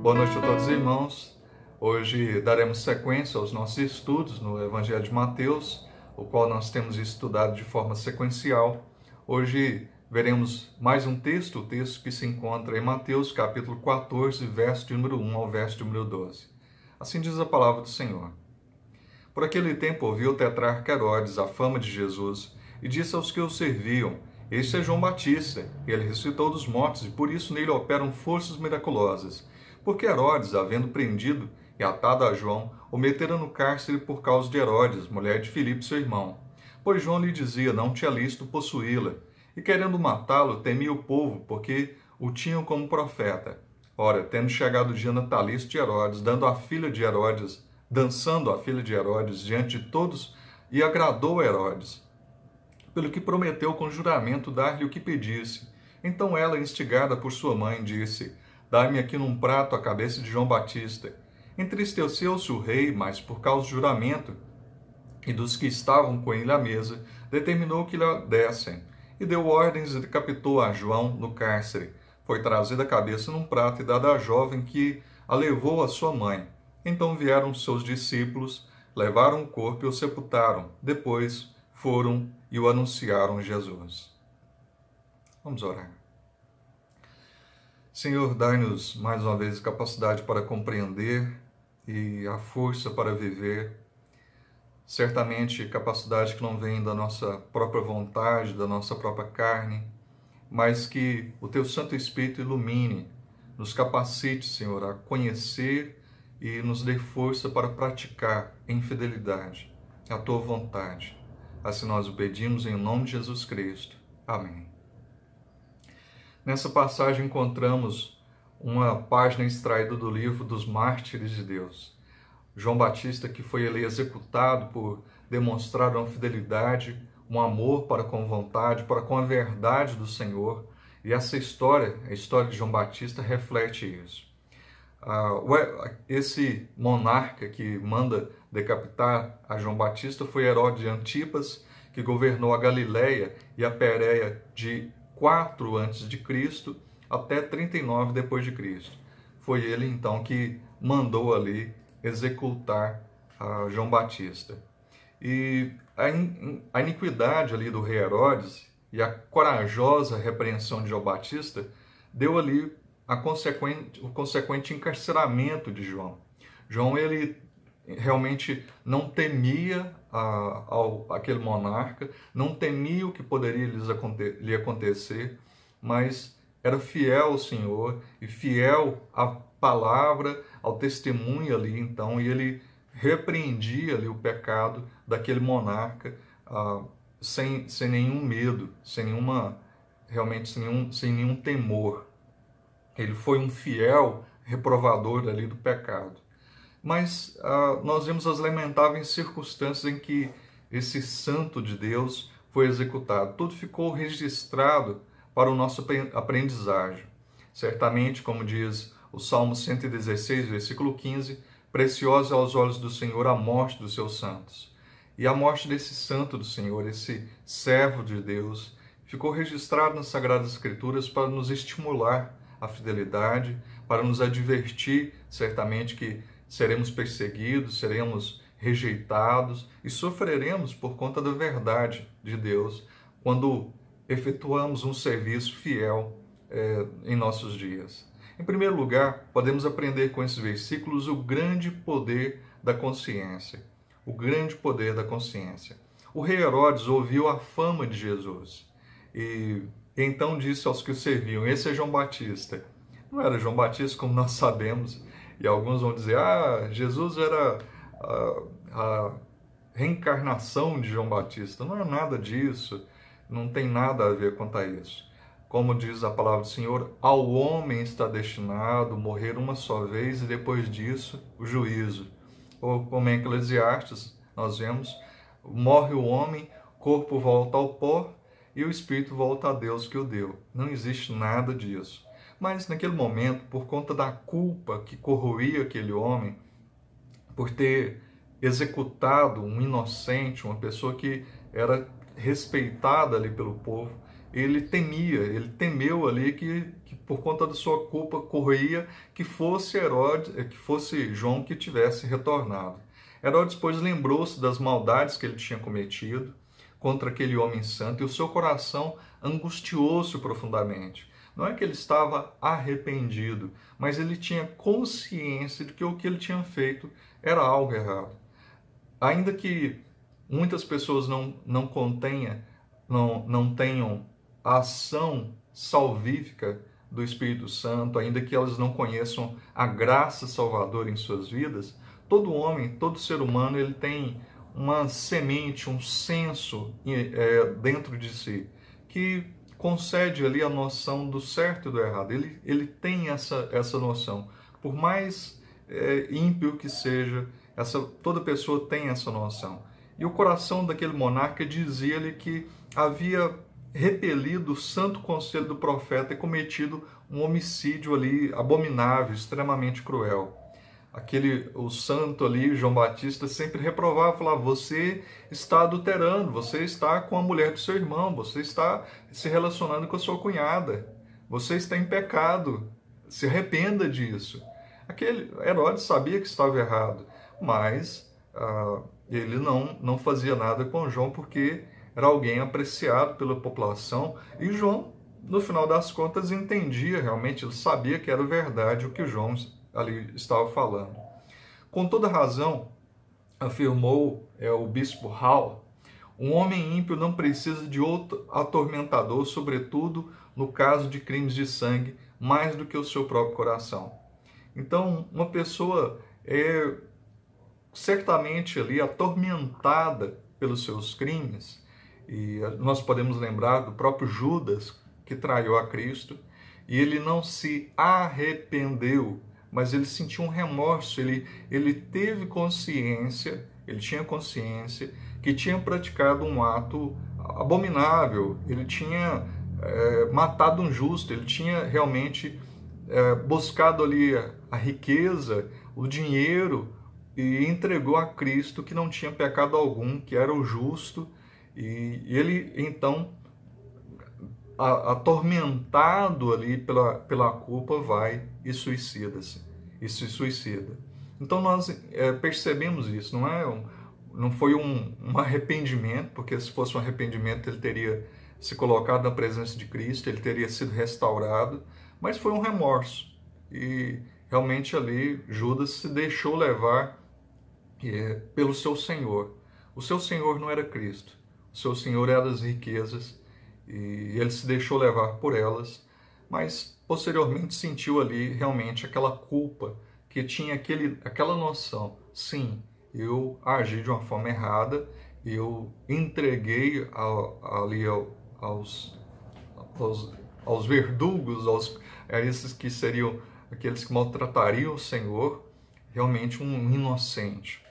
Boa noite a todos, irmãos. Hoje daremos sequência aos nossos estudos no Evangelho de Mateus, o qual nós temos estudado de forma sequencial. Hoje veremos mais um texto, o texto que se encontra em Mateus, capítulo 14, verso de número 1 ao verso de número 12. Assim diz a palavra do Senhor. Por aquele tempo ouviu o tetrarca Herodes a fama de Jesus e disse aos que o serviam: Este é João Batista, ele ressuscitou dos mortos e por isso nele operam forças miraculosas. Porque Herodes, havendo prendido e atado a João, o metera no cárcere por causa de Herodes, mulher de Filipe, seu irmão. Pois João lhe dizia: Não tinha lícito possuí-la. E querendo matá-lo, temia o povo, porque o tinham como profeta. Ora, tendo chegado o dia natalício de Herodes, dançando a filha de Herodes diante de todos, e agradou a Herodes, pelo que prometeu com juramento dar-lhe o que pedisse. Então ela, instigada por sua mãe, disse: Dai-me aqui num prato a cabeça de João Batista. Entristeceu-se o rei, mas por causa do juramento e dos que estavam com ele à mesa, determinou que lhe a dessem. E deu ordens e decapitou a João no cárcere. Foi trazida a cabeça num prato e dada à jovem, que a levou à sua mãe. Então vieram seus discípulos, levaram o corpo e o sepultaram. Depois foram e o anunciaram a Jesus. Vamos orar. Senhor, dai-nos mais uma vez a capacidade para compreender e a força para viver. Certamente capacidade que não vem da nossa própria vontade, da nossa própria carne, mas que o Teu Santo Espírito ilumine, nos capacite, Senhor, a conhecer e nos dê força para praticar em fidelidade a Tua vontade. Assim nós o pedimos em nome de Jesus Cristo. Amém. Nessa passagem encontramos uma página extraída do livro dos Mártires de Deus. João Batista, que foi ali executado por demonstrar uma fidelidade, um amor para com a vontade, para com a verdade do Senhor. E essa história, a história de João Batista, reflete isso. Esse monarca que manda decapitar a João Batista foi Herodes Antipas, que governou a Galileia e a Pérea de 4 a.C. até 39 depois de Cristo. Foi ele então que mandou ali executar João Batista. E a iniquidade ali do rei Herodes e a corajosa repreensão de João Batista deu ali o consequente encarceramento de João. João, ele realmente não temia aquele monarca, não temia o que poderia lhe acontecer, mas era fiel ao Senhor e fiel à palavra, ao testemunho ali, então, e ele repreendia ali o pecado daquele monarca sem nenhum medo, sem nenhum temor. Ele foi um fiel reprovador ali do pecado. Mas nós vemos as lamentáveis circunstâncias em que esse santo de Deus foi executado. Tudo ficou registrado para o nosso aprendizagem. Certamente, como diz o Salmo 116, versículo 15, preciosa aos olhos do Senhor a morte dos seus santos. E a morte desse santo do Senhor, esse servo de Deus, ficou registrado nas Sagradas Escrituras para nos estimular a fidelidade, para nos advertir, certamente, que seremos perseguidos, seremos rejeitados e sofreremos por conta da verdade de Deus quando efetuamos um serviço fiel em nossos dias. Em primeiro lugar, podemos aprender com esses versículos o grande poder da consciência. O grande poder da consciência. O rei Herodes ouviu a fama de Jesus e então disse aos que o serviam: Esse é João Batista. Não era João Batista, como nós sabemos, e alguns vão dizer: Jesus era a reencarnação de João Batista. Não é nada disso, não tem nada a ver quanto a isso. Como diz a palavra do Senhor, ao homem está destinado morrer uma só vez e depois disso o juízo. Ou como em Eclesiastes nós vemos, morre o homem, o corpo volta ao pó e o espírito volta a Deus que o deu. Não existe nada disso. Mas naquele momento, por conta da culpa que corroía aquele homem, por ter executado um inocente, uma pessoa que era respeitada ali pelo povo, ele temeu ali que por conta da sua culpa corria que fosse Herodes, que fosse João que tivesse retornado. Herodes, pois, lembrou-se das maldades que ele tinha cometido contra aquele homem santo e o seu coração angustiou-se profundamente. Não é que ele estava arrependido, mas ele tinha consciência de que o que ele tinha feito era algo errado. Ainda que muitas pessoas não tenham a ação salvífica do Espírito Santo, ainda que elas não conheçam a graça salvadora em suas vidas, todo homem, todo ser humano, ele tem uma semente, um senso dentro de si, que concede ali a noção do certo e do errado. Ele tem essa noção. Por mais ímpio que seja, toda pessoa tem essa noção. E o coração daquele monarca dizia-lhe que havia repelido o santo conselho do profeta e cometido um homicídio ali abominável, extremamente cruel. O santo ali, João Batista, sempre reprovava, falava: você está adulterando, você está com a mulher do seu irmão, você está se relacionando com a sua cunhada, você está em pecado, se arrependa disso. Aquele Herodes sabia que estava errado, mas ele não fazia nada com João porque era alguém apreciado pela população, e João, no final das contas, entendia realmente, ele sabia que era verdade o que João ali estava falando. Com toda razão, afirmou o bispo Hall, um homem ímpio não precisa de outro atormentador, sobretudo no caso de crimes de sangue, mais do que o seu próprio coração. Então, uma pessoa é certamente ali atormentada pelos seus crimes, e nós podemos lembrar do próprio Judas, que traiu a Cristo, e ele não se arrependeu, mas ele sentiu um remorso, ele teve consciência, ele tinha consciência que tinha praticado um ato abominável, ele tinha matado um justo, ele tinha realmente buscado ali a riqueza, o dinheiro, e entregou a Cristo, que não tinha pecado algum, que era o justo, e ele então, atormentado ali pela culpa, vai e suicida-se, e se suicida. Então nós percebemos isso, não foi um arrependimento, porque se fosse um arrependimento ele teria se colocado na presença de Cristo, ele teria sido restaurado, mas foi um remorso, e realmente ali Judas se deixou levar pelo seu senhor. O seu senhor não era Cristo, o seu senhor era as riquezas, e ele se deixou levar por elas, mas posteriormente sentiu ali realmente aquela culpa, que tinha aquela noção: sim, eu agi de uma forma errada, eu entreguei ali aos verdugos, a esses que seriam aqueles que maltratariam o Senhor, realmente um inocente.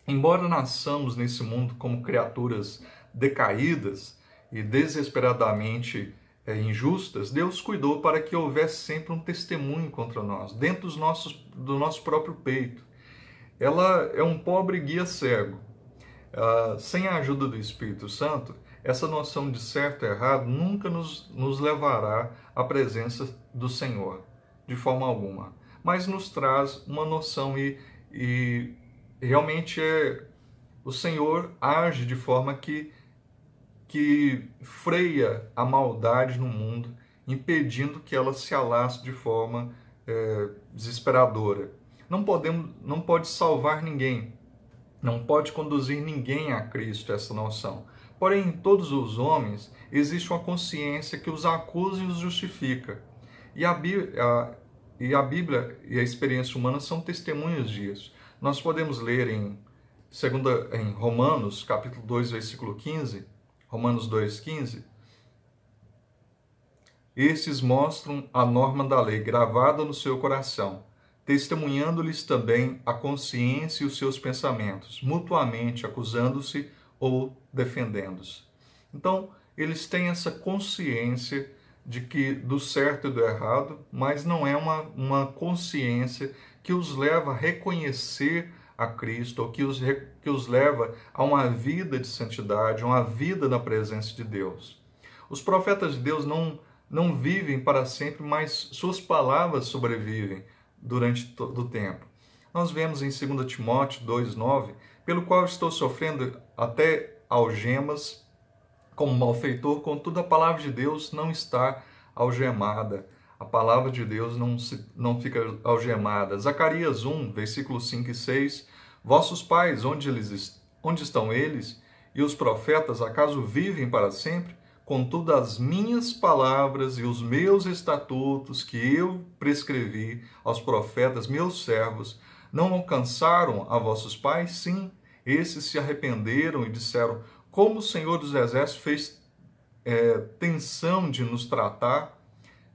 Embora nasçamos nesse mundo como criaturas decaídas e desesperadamente injustas, Deus cuidou para que houvesse sempre um testemunho contra nós, dentro do nosso próprio peito. Ela é um pobre guia cego. Sem a ajuda do Espírito Santo, essa noção de certo e errado nunca nos levará à presença do Senhor, de forma alguma. Mas nos traz uma noção e realmente o Senhor age de forma que freia a maldade no mundo, impedindo que ela se alastre de forma desesperadora. Não pode salvar ninguém, não pode conduzir ninguém a Cristo, essa noção. Porém, em todos os homens existe uma consciência que os acusa e os justifica. E a Bíblia e a experiência humana são testemunhas disso. Nós podemos ler em Romanos, capítulo 2, versículo 15, Romanos 2,15, estes mostram a norma da lei gravada no seu coração, testemunhando-lhes também a consciência e os seus pensamentos, mutuamente acusando-se ou defendendo-se. Então, eles têm essa consciência do certo e do errado, mas não é uma consciência que os leva a reconhecer a Cristo, ou que os leva a uma vida de santidade, uma vida na presença de Deus. Os profetas de Deus não vivem para sempre, mas suas palavras sobrevivem durante todo o tempo. Nós vemos em 2 Timóteo 2,9, pelo qual estou sofrendo até algemas como malfeitor, contudo a palavra de Deus não está algemada. A palavra de Deus não fica algemada. Zacarias 1, versículos 5 e 6, vossos pais, onde estão eles? E os profetas, acaso vivem para sempre? Contudo, as minhas palavras e os meus estatutos que eu prescrevi aos profetas, meus servos, não alcançaram a vossos pais? Sim, esses se arrependeram e disseram, como o Senhor dos Exércitos fez tensão de nos tratar,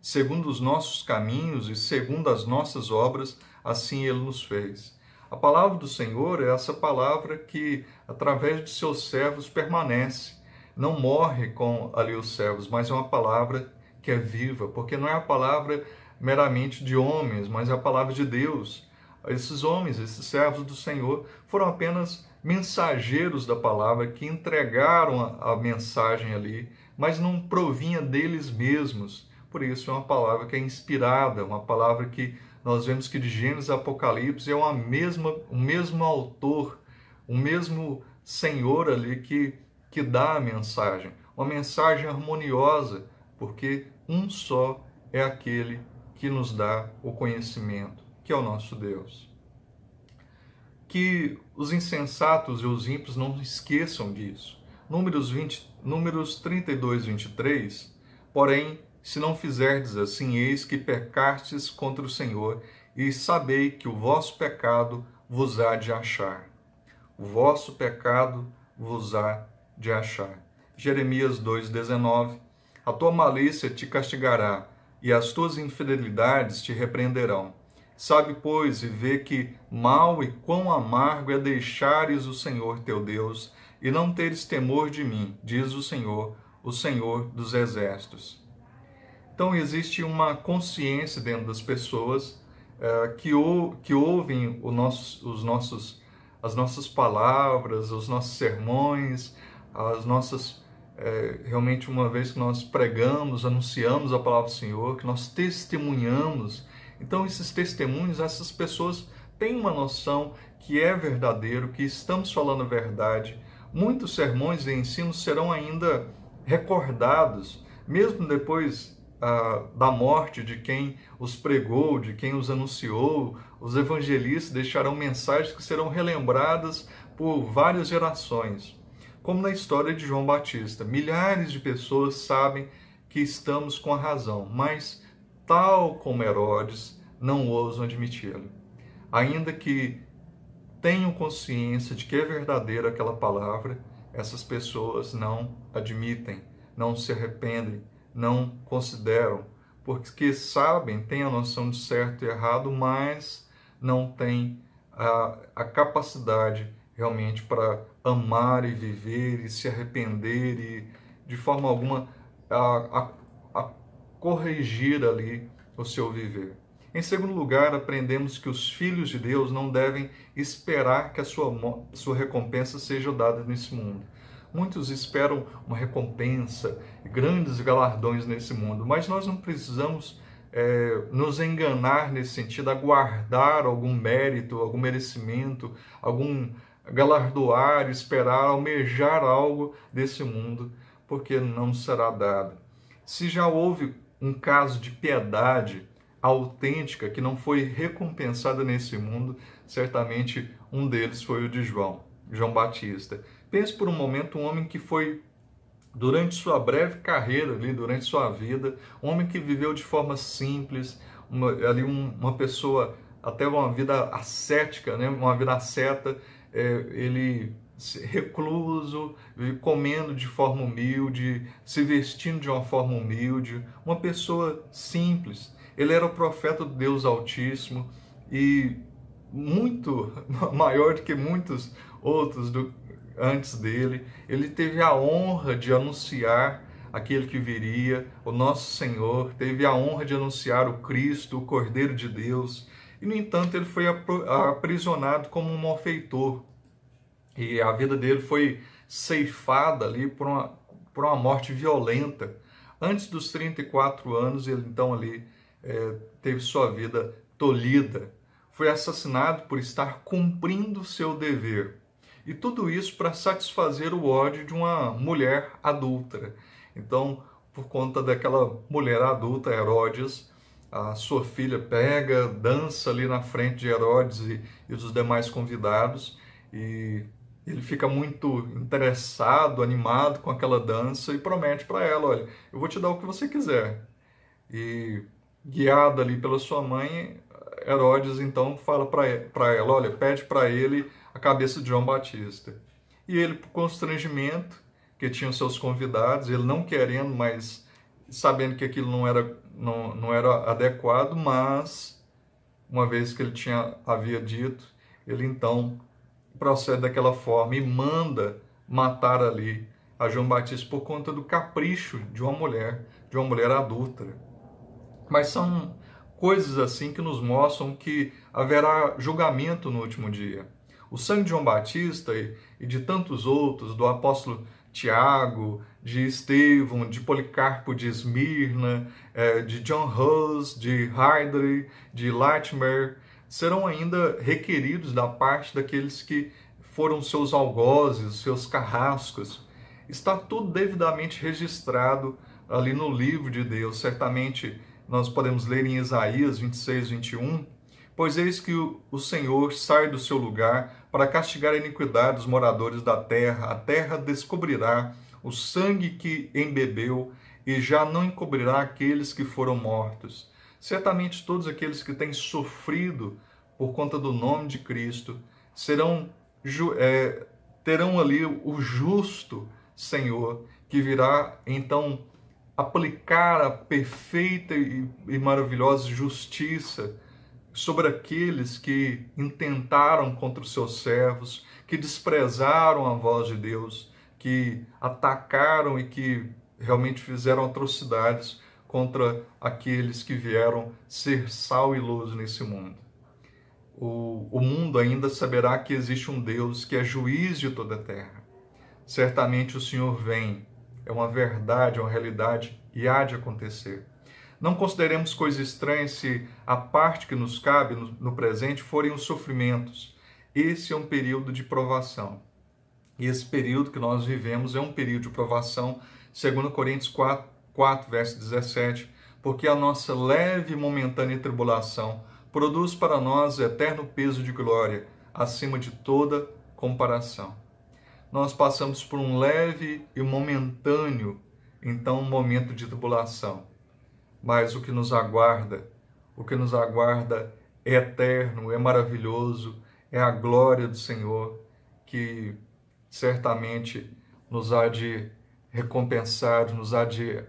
segundo os nossos caminhos e segundo as nossas obras, assim Ele nos fez. A palavra do Senhor é essa palavra que, através de seus servos, permanece. Não morre com ali os servos, mas é uma palavra que é viva, porque não é a palavra meramente de homens, mas é a palavra de Deus. Esses homens, esses servos do Senhor, foram apenas mensageiros da palavra que entregaram a mensagem ali, mas não provinha deles mesmos. Por isso é uma palavra que é inspirada, uma palavra que nós vemos que de Gênesis a Apocalipse é o mesmo autor, o mesmo Senhor ali que dá a mensagem. Uma mensagem harmoniosa, porque um só é aquele que nos dá o conhecimento, que é o nosso Deus. Que os insensatos e os ímpios não esqueçam disso. Números 32, 23, porém, se não fizerdes assim, eis que pecastes contra o Senhor, e sabei que o vosso pecado vos há de achar. O vosso pecado vos há de achar. Jeremias 2,19, a tua malícia te castigará, e as tuas infidelidades te repreenderão. Sabe, pois, e vê que mal e quão amargo é deixares o Senhor teu Deus, e não teres temor de mim, diz o Senhor dos Exércitos. Então existe uma consciência dentro das pessoas que ouvem as nossas palavras, os nossos sermões, realmente uma vez que nós pregamos, anunciamos a palavra do Senhor, que nós testemunhamos. Então esses testemunhos, essas pessoas têm uma noção que é verdadeiro, que estamos falando a verdade. Muitos sermões e ensinos serão ainda recordados, mesmo depois da morte de quem os pregou, de quem os anunciou. Os evangelistas deixarão mensagens que serão relembradas por várias gerações. Como na história de João Batista, milhares de pessoas sabem que estamos com a razão, mas, tal como Herodes, não ousam admiti-lo. Ainda que tenham consciência de que é verdadeira aquela palavra, essas pessoas não admitem, não se arrependem, não consideram, porque sabem, têm a noção de certo e errado, mas não têm a capacidade realmente para amar e viver e se arrepender e de forma alguma a corrigir ali o seu viver. Em segundo lugar, aprendemos que os filhos de Deus não devem esperar que a sua recompensa seja dada nesse mundo. Muitos esperam uma recompensa, grandes galardões nesse mundo, mas nós não precisamos nos enganar nesse sentido, aguardar algum mérito, algum merecimento, algum galardoar, esperar, almejar algo desse mundo, porque não será dado. Se já houve um caso de piedade autêntica que não foi recompensada nesse mundo, certamente um deles foi o de João Batista. Pense por um momento um homem que foi, durante sua breve carreira, durante sua vida, um homem que viveu de forma simples, uma pessoa, até uma vida ascética, uma vida asceta, ele recluso, comendo de forma humilde, se vestindo de uma forma humilde, uma pessoa simples. Ele era o profeta do Deus Altíssimo e muito maior do que muitos outros antes dele. Ele teve a honra de anunciar aquele que viria, o nosso Senhor, teve a honra de anunciar o Cristo, o Cordeiro de Deus. E, no entanto, ele foi aprisionado como um malfeitor. E a vida dele foi ceifada ali por por uma morte violenta. Antes dos 34 anos, ele então ali teve sua vida tolhida. Foi assassinado por estar cumprindo seu dever. E tudo isso para satisfazer o ódio de uma mulher adúltera. Então, por conta daquela mulher adulta, Herodes, a sua filha pega, dança ali na frente de Herodes e dos demais convidados, e ele fica muito interessado, animado com aquela dança e promete para ela: olha, eu vou te dar o que você quiser. E guiado ali pela sua mãe, Herodes então fala para ela: olha, pede para ele a cabeça de João Batista. E ele, por constrangimento, que tinham seus convidados, ele não querendo, mas sabendo que aquilo não era adequado, mas uma vez que ele havia dito, ele então procede daquela forma e manda matar ali a João Batista por conta do capricho de uma mulher adúltera. Mas são coisas assim que nos mostram que haverá julgamento no último dia. O sangue de João Batista e de tantos outros, do apóstolo Tiago, de Estevão, de Policarpo de Esmirna, de John Hus, de Hydra, de Latimer, serão ainda requeridos da parte daqueles que foram seus algozes, seus carrascos. Está tudo devidamente registrado ali no livro de Deus. Certamente nós podemos ler em Isaías 26, 21, pois eis que o Senhor sai do seu lugar para castigar a iniquidade dos moradores da terra. A terra descobrirá o sangue que embebeu e já não encobrirá aqueles que foram mortos. Certamente todos aqueles que têm sofrido por conta do nome de Cristo terão ali o justo Senhor, que virá então aplicar a perfeita e maravilhosa justiça sobre aqueles que intentaram contra os seus servos, que desprezaram a voz de Deus, que atacaram e que realmente fizeram atrocidades contra aqueles que vieram ser sal e luz nesse mundo. O mundo ainda saberá que existe um Deus que é juiz de toda a terra. Certamente o Senhor vem, é uma verdade, é uma realidade e há de acontecer. Não consideremos coisa estranha se a parte que nos cabe no presente forem os sofrimentos. Esse é um período de provação. E esse período que nós vivemos é um período de provação, segundo Coríntios 4, verso 17, porque a nossa leve e momentânea tribulação produz para nós eterno peso de glória, acima de toda comparação. Nós passamos por um leve e momentâneo, então, um momento de tribulação. Mas o que nos aguarda é eterno, é maravilhoso, é a glória do Senhor, que certamente nos há de recompensar, nos há de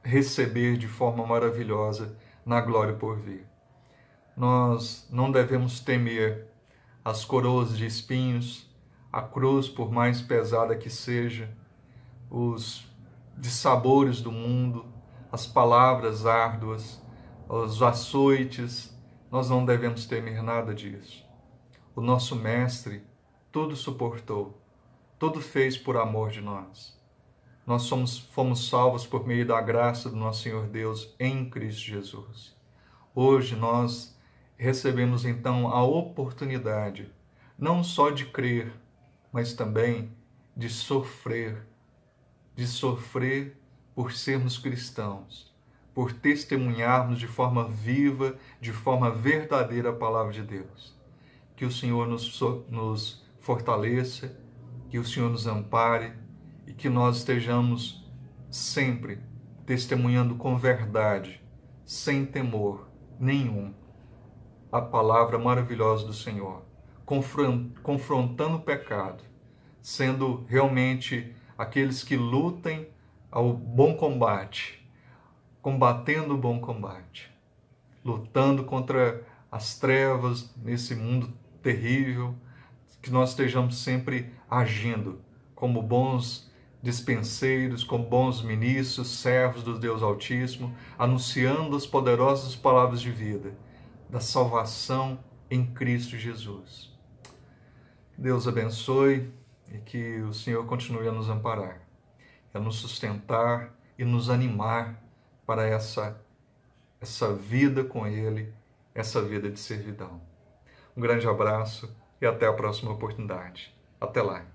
receber de forma maravilhosa na glória por vir. Nós não devemos temer as coroas de espinhos, a cruz, por mais pesada que seja, os dissabores do mundo, as palavras árduas, os açoites. Nós não devemos temer nada disso. O nosso Mestre tudo suportou, tudo fez por amor de nós. Nós fomos salvos por meio da graça do nosso Senhor Deus em Cristo Jesus. Hoje nós recebemos então a oportunidade não só de crer, mas também de sofrer por sermos cristãos, por testemunharmos de forma viva, de forma verdadeira a palavra de Deus. Que o Senhor nos fortaleça, que o Senhor nos ampare e que nós estejamos sempre testemunhando com verdade, sem temor nenhum, a palavra maravilhosa do Senhor, confrontando o pecado, sendo realmente aqueles que lutem ao bom combate, combatendo o bom combate, lutando contra as trevas nesse mundo terrível, que nós estejamos sempre agindo como bons dispenseiros, como bons ministros, servos do Deus Altíssimo, anunciando as poderosas palavras de vida, da salvação em Cristo Jesus. Deus abençoe e que o Senhor continue a nos amparar. é nos sustentar e nos animar para essa vida com Ele, essa vida de servidão. Um grande abraço e até a próxima oportunidade. Até lá.